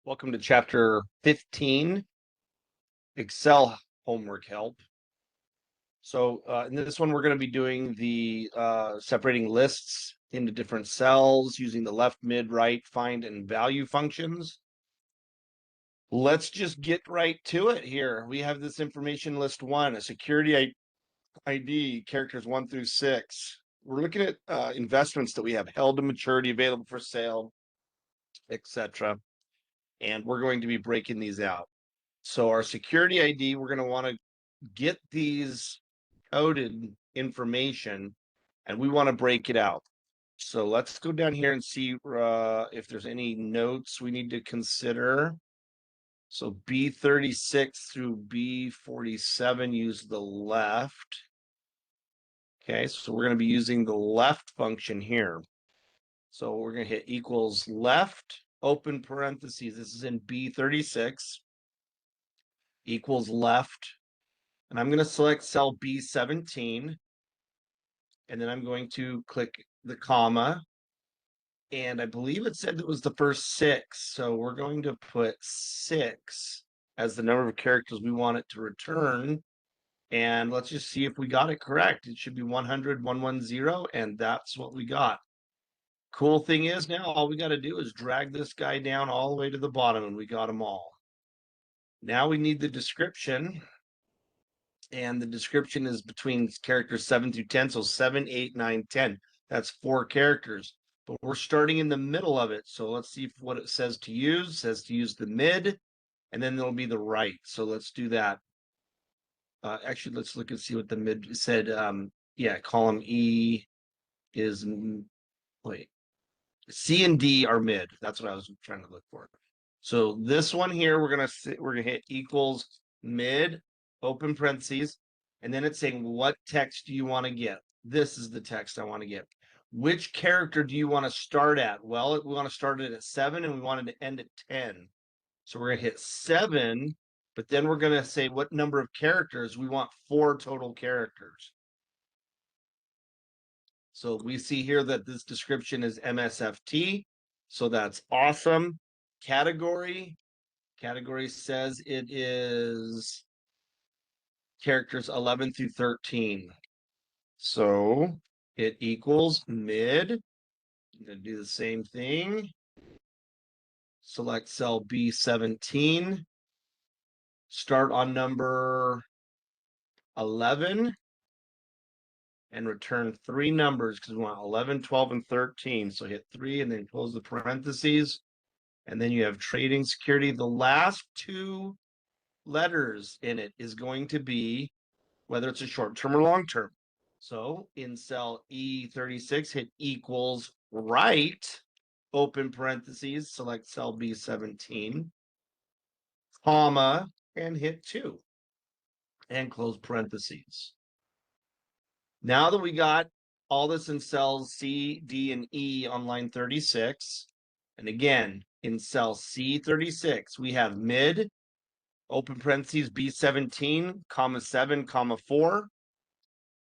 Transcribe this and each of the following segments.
Welcome to chapter 15, Excel homework help. So in this one, we're going to be doing the separating lists into different cells using the left, mid, right, find, and value functions. Let's just get right to it here. We have this information list 1, a security ID, characters 1 through 6. We're looking at investments that we have held to maturity, available for sale, etc. And we're going to be breaking these out. So our security ID, we're going to want to get these coded information and we want to break it out. So let's go down here and see if there's any notes we need to consider. So B36 through B47 use the left. Okay, so we're going to be using the left function here. So we're going to hit equals left, open parentheses. This is in B36. Equals left. And I'm going to select cell B17. And then I'm going to click the comma. And I believe it said it was the first 6. So we're going to put 6 as the number of characters we want it to return. And let's just see if we got it correct. It should be 100, 110, and that's what we got. Cool thing is now all we got to do is drag this guy down all the way to the bottom, and we got them all. Now we need the description. And the description is between characters 7 through 10. So 7, 8, 9, 10. That's 4 characters. But we're starting in the middle of it. So let's see what it says to use. It says to use the mid, and then there'll be the right. So let's do that. Actually, let's look and see what the mid said. Yeah, column E is, wait, C and D are mid. That's what I was trying to look for. So this one here, we're gonna hit equals mid, open parentheses, and then it's saying what text do you want to get? This is the text I want to get. Which character do you want to start at? Well, we want to start it at 7 and we wanted to end at 10. So we're gonna hit 7, but then we're gonna say what number of characters. We want 4 total characters. So we see here that this description is MSFT. So that's awesome. Category says it is characters 11 through 13. So it equals mid. I'm going to do the same thing. Select cell B17. Start on number 11 and return 3 numbers because we want 11, 12, and 13. So hit 3 and then close the parentheses. And then you have trading security. The last 2 letters in it is going to be whether it's a short term or long term. So in cell E36, hit equals right, open parentheses, select cell B17, comma, and hit 2 and close parentheses. Now that we got all this in cells C, D, and E on line 36, and again, in cell C36, we have mid, open parentheses, B17, comma 7, comma 4.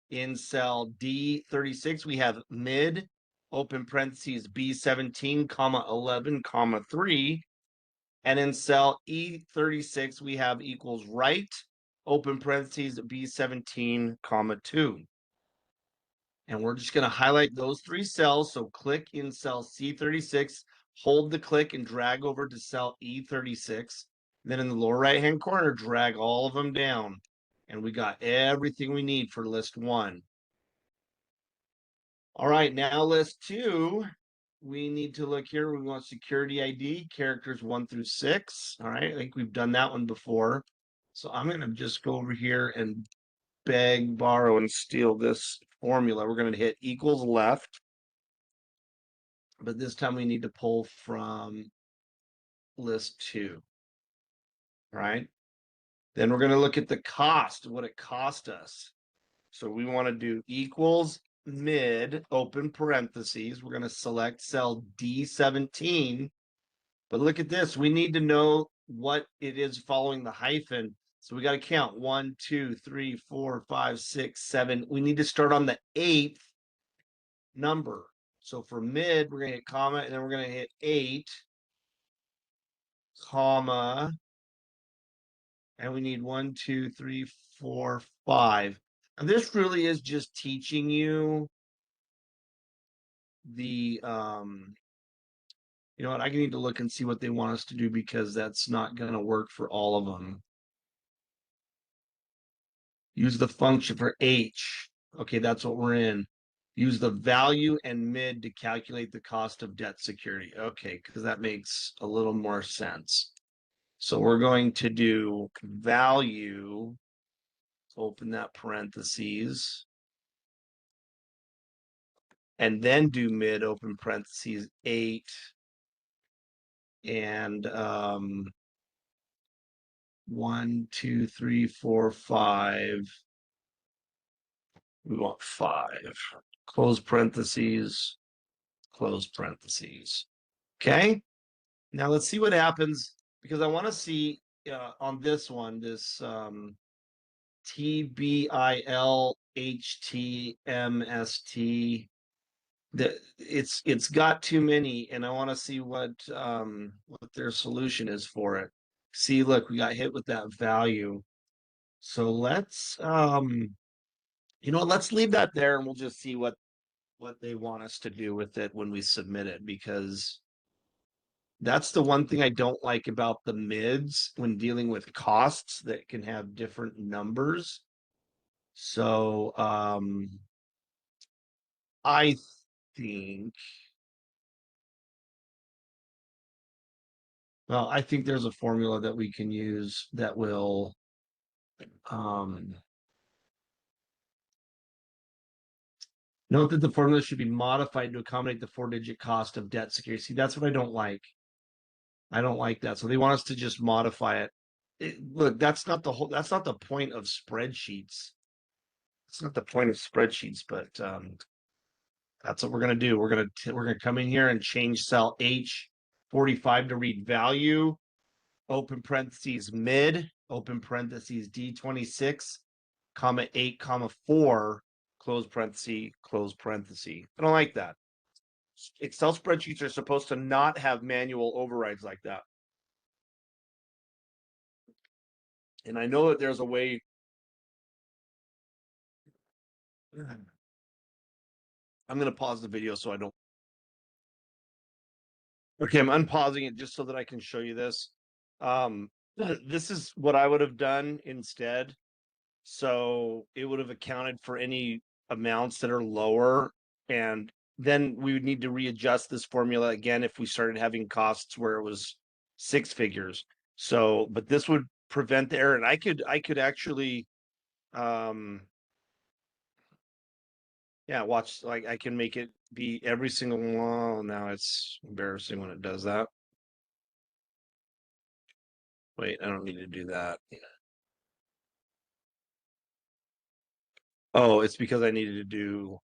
In cell D36, we have mid, open parentheses, B17, comma 11, comma 3. And in cell E36, we have equals right, open parentheses, B17, comma 2. And we're just going to highlight those 3 cells. So click in cell C36, hold the click and drag over to cell E36. Then in the lower right-hand corner, drag all of them down. And we got everything we need for list 1. All right, now list 2. We need to look here. We want security ID, characters 1 through 6. All right, I think we've done that one before. So I'm going to just go over here and beg, borrow, and steal this formula. We're going to hit equals left. But this time we need to pull from list 2. All right. Then we're going to look at the cost, what it cost us. So we want to do equals mid, open parentheses. We're going to select cell D17. But look at this. We need to know what it is following the hyphen. So we got to count 1, 2, 3, 4, 5, 6, 7. We need to start on the 8th number. So for mid, we're going to hit comma, and then we're going to hit 8. comma, and we need 1, 2, 3, 4, 5. And this really is just teaching you the you know what, I need to look and see what they want us to do because that's not going to work for all of them. Use the function for H. Okay, that's what we're in. Use the value and mid to calculate the cost of debt security. Okay, because that makes a little more sense. So we're going to do value, open that parentheses, and then do mid, open parentheses, 8, and 1, 2, 3, 4, 5. We want 5. Close parentheses, close parentheses. Okay. Now let's see what happens because I want to see on this one, this TBILHTMST, that it's got too many, and I want to see what their solution is for it. See, look, we got hit with that value. So let's you know, let's leave that there and we'll just see what they want us to do with it when we submit it, because that's the one thing I don't like about the mids when dealing with costs that can have different numbers. So I think, well, I think there's a formula that we can use that will note that the formula should be modified to accommodate the 4-digit cost of debt security. See, that's what I don't like. I don't like that. So they want us to just modify it. Look, that's not the point of spreadsheets. It's not the point of spreadsheets, but that's what we're gonna do. We're gonna come in here and change cell H45 to read value, open parentheses mid, open parentheses D26, comma 8, comma 4, close parenthesis, close parenthesis. I don't like that. Excel spreadsheets are supposed to not have manual overrides like that. And I know that there's a way. I'm going to pause the video so I don't. Okay, I'm unpausing it just so that I can show you this. This is what I would have done instead. So it would have accounted for any amounts that are lower. And then we would need to readjust this formula again if we started having costs where it was 6 figures. So, but this would prevent the error. And I could actually, yeah, watch, like I can make it be every single one. Now it's embarrassing when it does that. Wait, I don't need to do that. Oh, it's because I needed to do.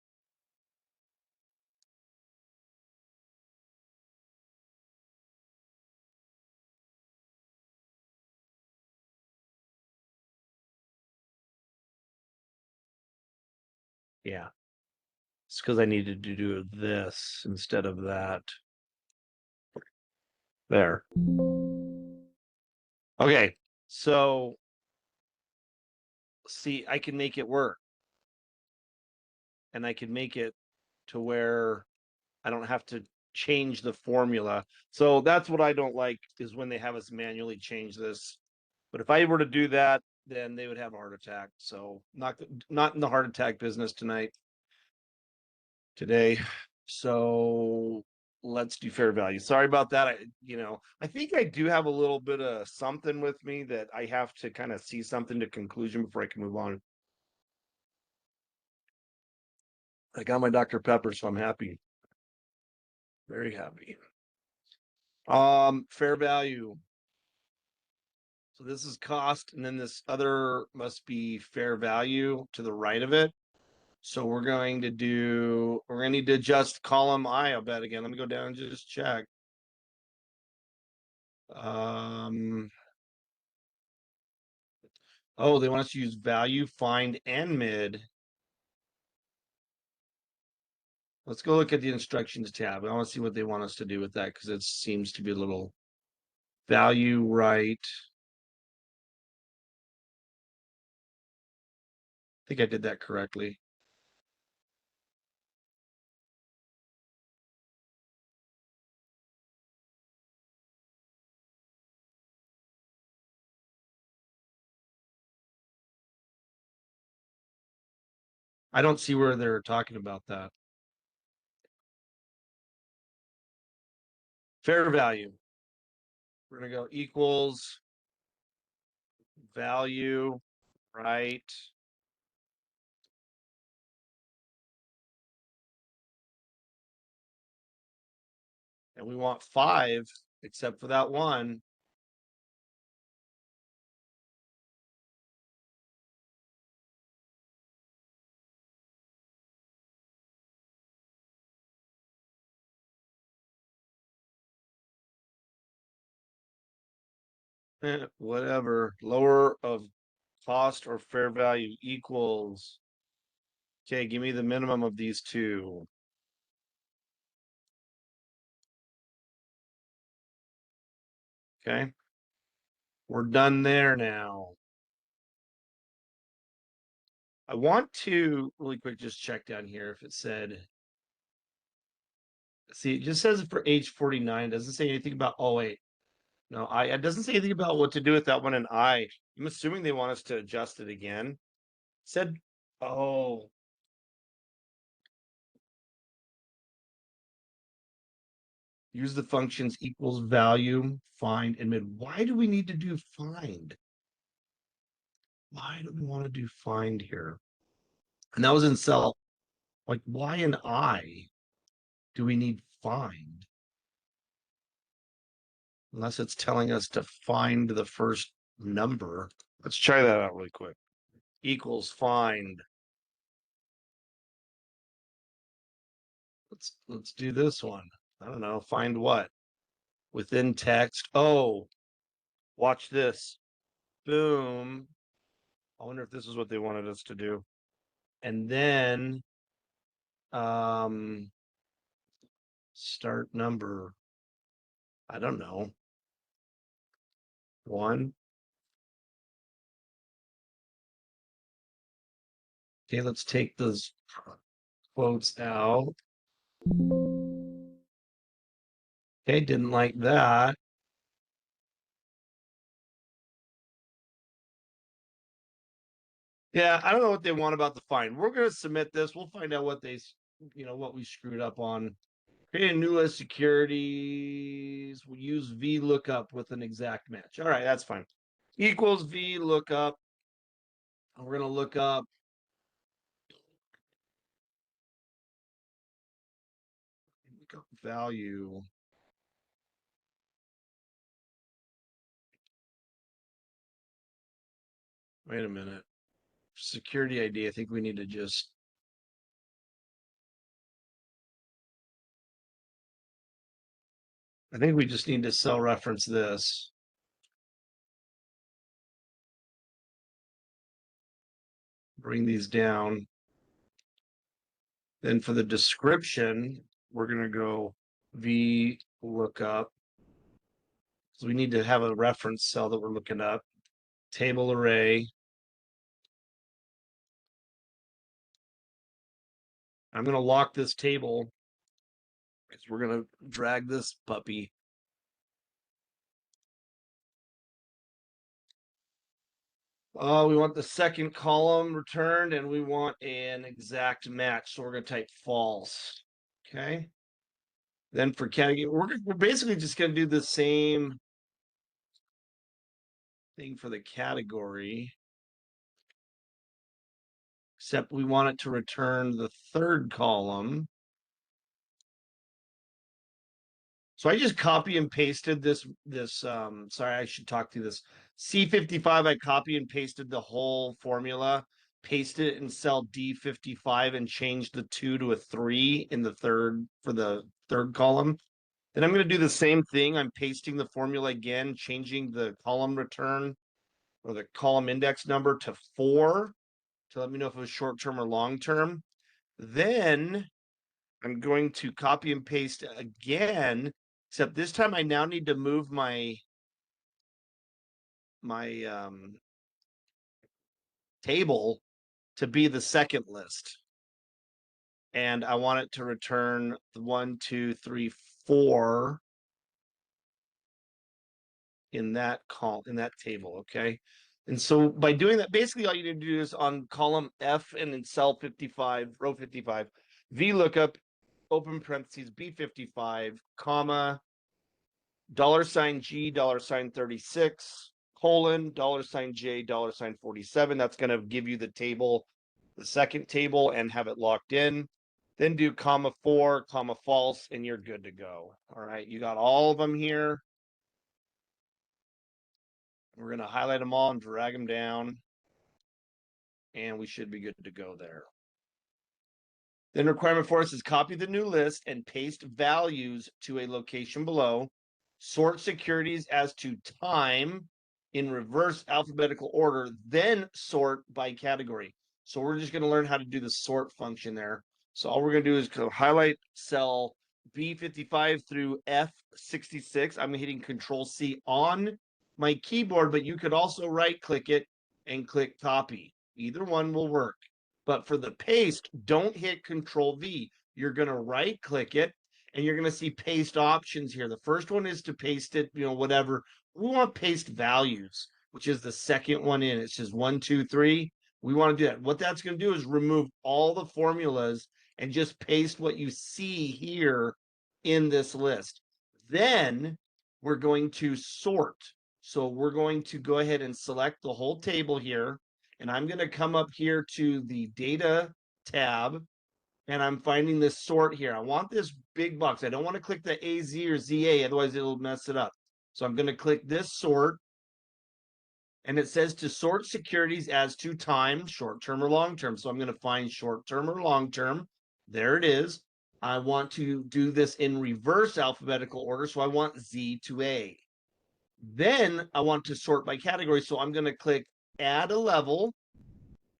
Yeah, it's because I needed to do this instead of that. There. Okay, so see, I can make it work. And I can make it to where I don't have to change the formula. So that's what I don't like, is when they have us manually change this. But if I were to do that, then they would have a heart attack. So not in the heart attack business today. So let's do fair value. Sorry about that. I think I do have a little bit of something with me that I have to kind of see something to conclusion before I can move on. I got my Dr. Pepper, so I'm happy. Very happy. Fair value. So this is cost, and then this other must be fair value to the right of it. So we're going to need to adjust column I bet again. Let me go down and just check. Oh, they want us to use value, find, and mid. Let's go look at the instructions tab. I want to see what they want us to do with that because it seems to be a little value right. I think I did that correctly. I don't see where they're talking about that. Fair value. We're gonna go equals value right. And we want 5, except for that one. Whatever. Lower of cost or fair value equals. Okay, give me the minimum of these two. Okay. We're done there now. I want to really quick just check down here if it said. See, it just says for age 49. It doesn't say anything about. Oh, wait. No, it doesn't say anything about what to do with that one. And I'm assuming they want us to adjust it again. It said, oh. Use the functions equals value, find, and mid. Why do we need to do find? Why do we want to do find here? And that was in cell. Like, why in I do we need find? Unless it's telling us to find the first number. Let's try that out really quick. Equals find. Let's do this one. I don't know. Find what? Within text. Oh, watch this. Boom. I wonder if this is what they wanted us to do. And then start number. I don't know. 1. Okay, let's take those quotes out. Okay, didn't like that. Yeah, I don't know what they want about the find. We're going to submit this. We'll find out what what we screwed up on. Create a new list of securities. We'll use VLOOKUP with an exact match. All right, that's fine. Equals VLOOKUP. We're going to look up value. Wait a minute. Security ID, I think we need to just. I think we just need to cell reference this. Bring these down. Then for the description, we're going to go VLOOKUP. So we need to have a reference cell that we're looking up. Table array. I'm going to lock this table because we're going to drag this puppy. We want the second column returned and we want an exact match. So we're going to type false. Okay. Then for category, we're basically just going to do the same thing for the category, except we want it to return the third column. So I just copy and pasted this, sorry, I should talk through this. C55, I copy and pasted the whole formula, pasted it in cell D55 and changed the 2 to a 3 in the for the third column. Then I'm going to do the same thing. I'm pasting the formula again, changing the column return or the column index number to 4 to let me know if it was short term or long term. Then I'm going to copy and paste again, except this time I now need to move my table to be the second list. And I want it to return the 1, 2, 3, 4 in that table, okay? And so by doing that, basically all you need to do is on column F and in cell 55, row 55, VLOOKUP, open parentheses, B55, comma, $G, $36, colon, $J, $47. That's going to give you the table, the second table, and have it locked in. Then do comma 4, comma false, and you're good to go. All right, you got all of them here. We're going to highlight them all and drag them down, and we should be good to go there. Then requirement for us is copy the new list and paste values to a location below. Sort securities as to time in reverse alphabetical order, then sort by category. So we're just going to learn how to do the sort function there. So all we're going to do is go highlight cell B55 through F66. I'm hitting Control C on my keyboard, but you could also right click it and click copy. Either one will work. But for the paste, don't hit Control V. You're going to right click it and you're going to see paste options here. The first one is to paste it, whatever. We want paste values, which is the second one in. It says 1, 2, 3. We want to do that. What that's going to do is remove all the formulas and just paste what you see here in this list. Then we're going to sort. So we're going to go ahead and select the whole table here. And I'm going to come up here to the data tab, and I'm finding this sort here. I want this big box. I don't want to click the AZ or ZA, otherwise it'll mess it up. So I'm going to click this sort, and it says to sort securities as to time, short-term or long-term. So I'm going to find short-term or long-term. There it is. I want to do this in reverse alphabetical order, so I want Z to A. Then I want to sort by category, so I'm going to click add a level,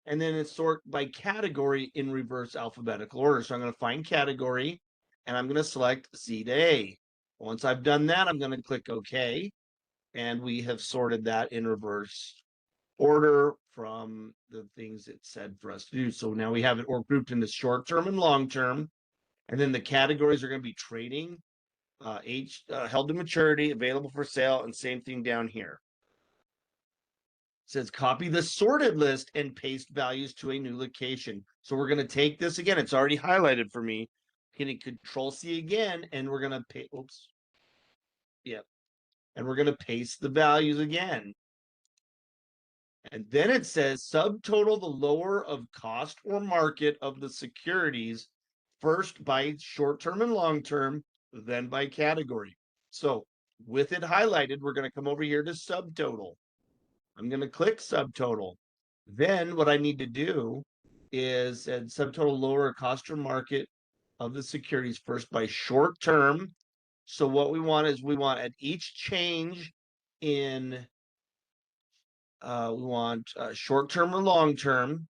and then it's sort by category in reverse alphabetical order. So I'm going to find category, and I'm going to select Z to A. Once I've done that, I'm going to click OK, and we have sorted that in reverse order from the things it said for us to do. So now we have it all grouped into short-term and long-term, and then the categories are going to be trading, held to maturity, available for sale, and same thing down here. Says copy the sorted list and paste values to a new location. So we're going to take this again. It's already highlighted for me. Hitting Control C again, and we're going to paste. Oops. Yep. And we're going to paste the values again. And then it says subtotal the lower of cost or market of the securities, first by short-term and long-term, then by category. So with it highlighted, we're going to come over here to subtotal. I'm going to click subtotal. Then what I need to do is add subtotal lower cost or market of the securities first by short term. So what we want is at each change in we want short term or long term.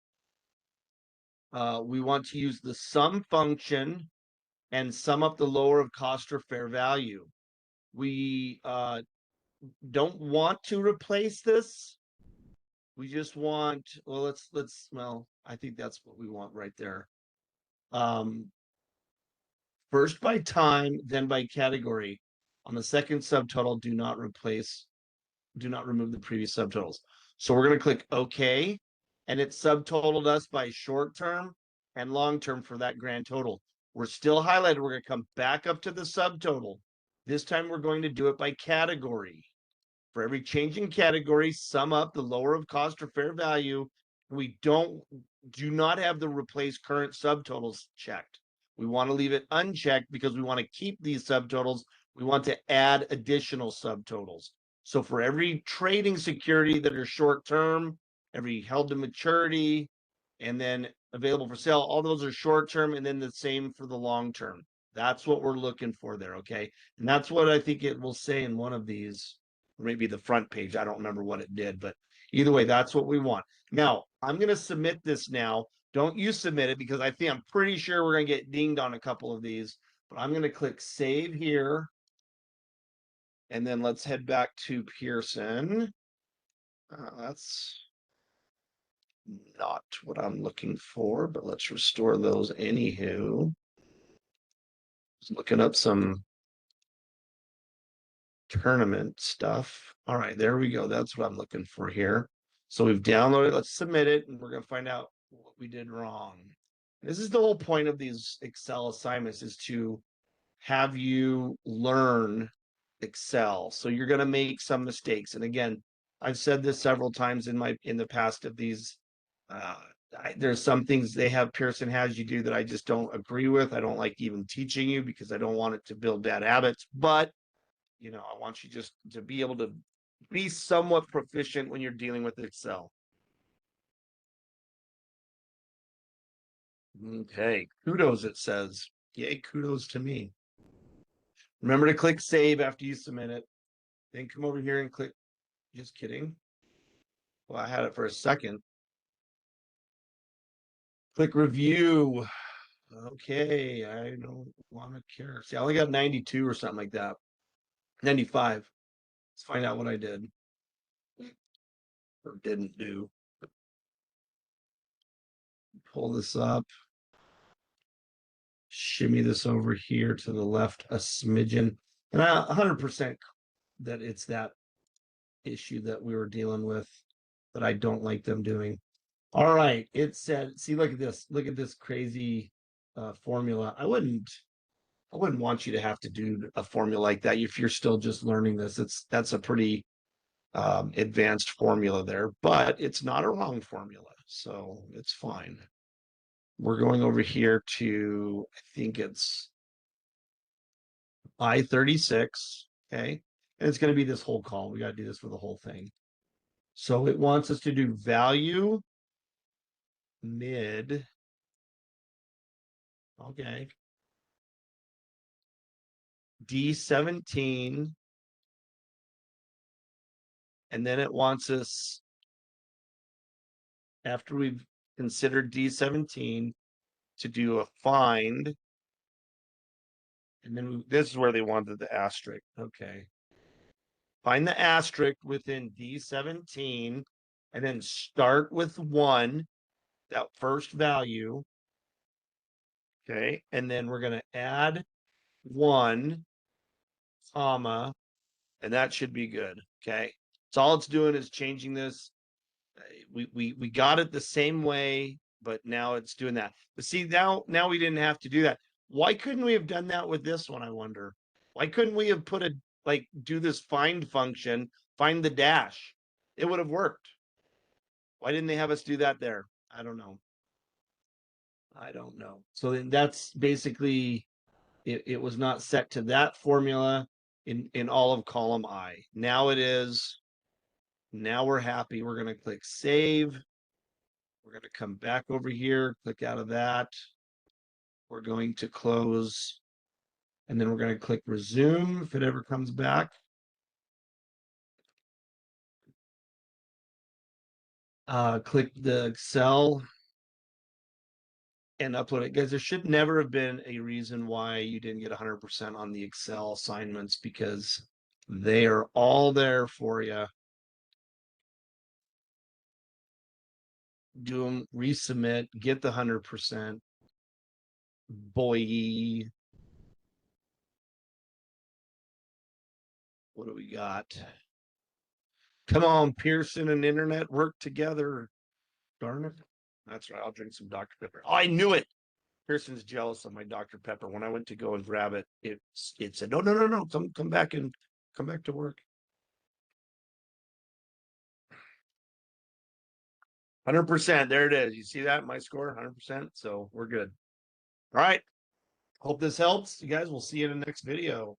We want to use the sum function and sum up the lower of cost or fair value. We don't want to replace this. We just want, well, I think that's what we want right there. First by time, then by category. On the second subtotal, do not remove the previous subtotals. So we're going to click OK, and it subtotaled us by short term and long term for that grand total. We're still highlighted. We're going to come back up to the subtotal. This time we're going to do it by category. For every change in category, sum up the lower of cost or fair value. We do not have the replace current subtotals checked. We want to leave it unchecked because we want to keep these subtotals. We want to add additional subtotals. So for every trading security that are short term, every held to maturity, and then available for sale, all those are short term, and then the same for the long term. That's what we're looking for there, okay? And that's what I think it will say in one of these. Maybe the front page. I don't remember what it did, but either way, that's what we want. Now, I'm going to submit this now. Don't you submit it because I'm pretty sure we're going to get dinged on a couple of these, but I'm going to click save here. And then let's head back to Pearson. That's not what I'm looking for, but let's restore those anywho. Just looking up some tournament stuff. All right, there we go. That's what I'm looking for here. So we've downloaded, let's submit it, and we're going to find out what we did wrong. This is the whole point of these Excel assignments, is to have you learn Excel. So you're going to make some mistakes. And again, I've said this several times in the past of these. There's some things Pearson has you do that I just don't agree with. I don't like even teaching you because I don't want it to build bad habits. But I want you just to be able to be somewhat proficient when you're dealing with Excel. Okay, kudos, it says. Yay, kudos to me. Remember to click save after you submit it. Then come over here and click. Just kidding. Well, I had it for a second. Click review. Okay, I don't want to care. See, I only got 92 or something like that. 95. Let's find out what I did or didn't do. Pull this up. Shimmy this over here to the left a smidgen. And 100% that it's that issue that we were dealing with that I don't like them doing. All right, it said, see, look at this. Look at this crazy formula. I wouldn't want you to have to do a formula like that if you're still just learning this. That's a pretty advanced formula there, but it's not a wrong formula, so it's fine. We're going over here to, I think it's I-36, okay? And it's going to be this whole column. We got to do this for the whole thing. So it wants us to do value, mid, okay, D17, and then it wants us, after we've considered D17, to do a find. And then this is where they wanted the asterisk. Okay. Find the asterisk within D17 and then start with 1, that first value. Okay. And then we're going to add 1, comma, and that should be good. Okay. So all it's doing is changing this. We got it the same way, but now it's doing that. But see, now we didn't have to do that. Why couldn't we have done that with this one, I wonder? Why couldn't we have put do this find function, find the dash? It would have worked. Why didn't they have us do that there? I don't know. I don't know. So then that's basically, it was not set to that formula in all of column I. Now it is. Now we're happy. We're going to click save. We're going to come back over here, click out of that. We're going to close, and then we're going to click resume if it ever comes back. Click the Excel and upload it. Guys, there should never have been a reason why you didn't get 100% on the Excel assignments, because they are all there for you. Do them, resubmit, get the 100%. Boy. What do we got? Come on, Pearson and internet work together. Darn it. That's right. I'll drink some Dr. Pepper. Oh, I knew it. Pearson's jealous of my Dr. Pepper. When I went to go and grab it, it said, no, come back to work. 100%. There it is. You see that? My score, 100%. So we're good. All right. Hope this helps. You guys, we'll see you in the next video.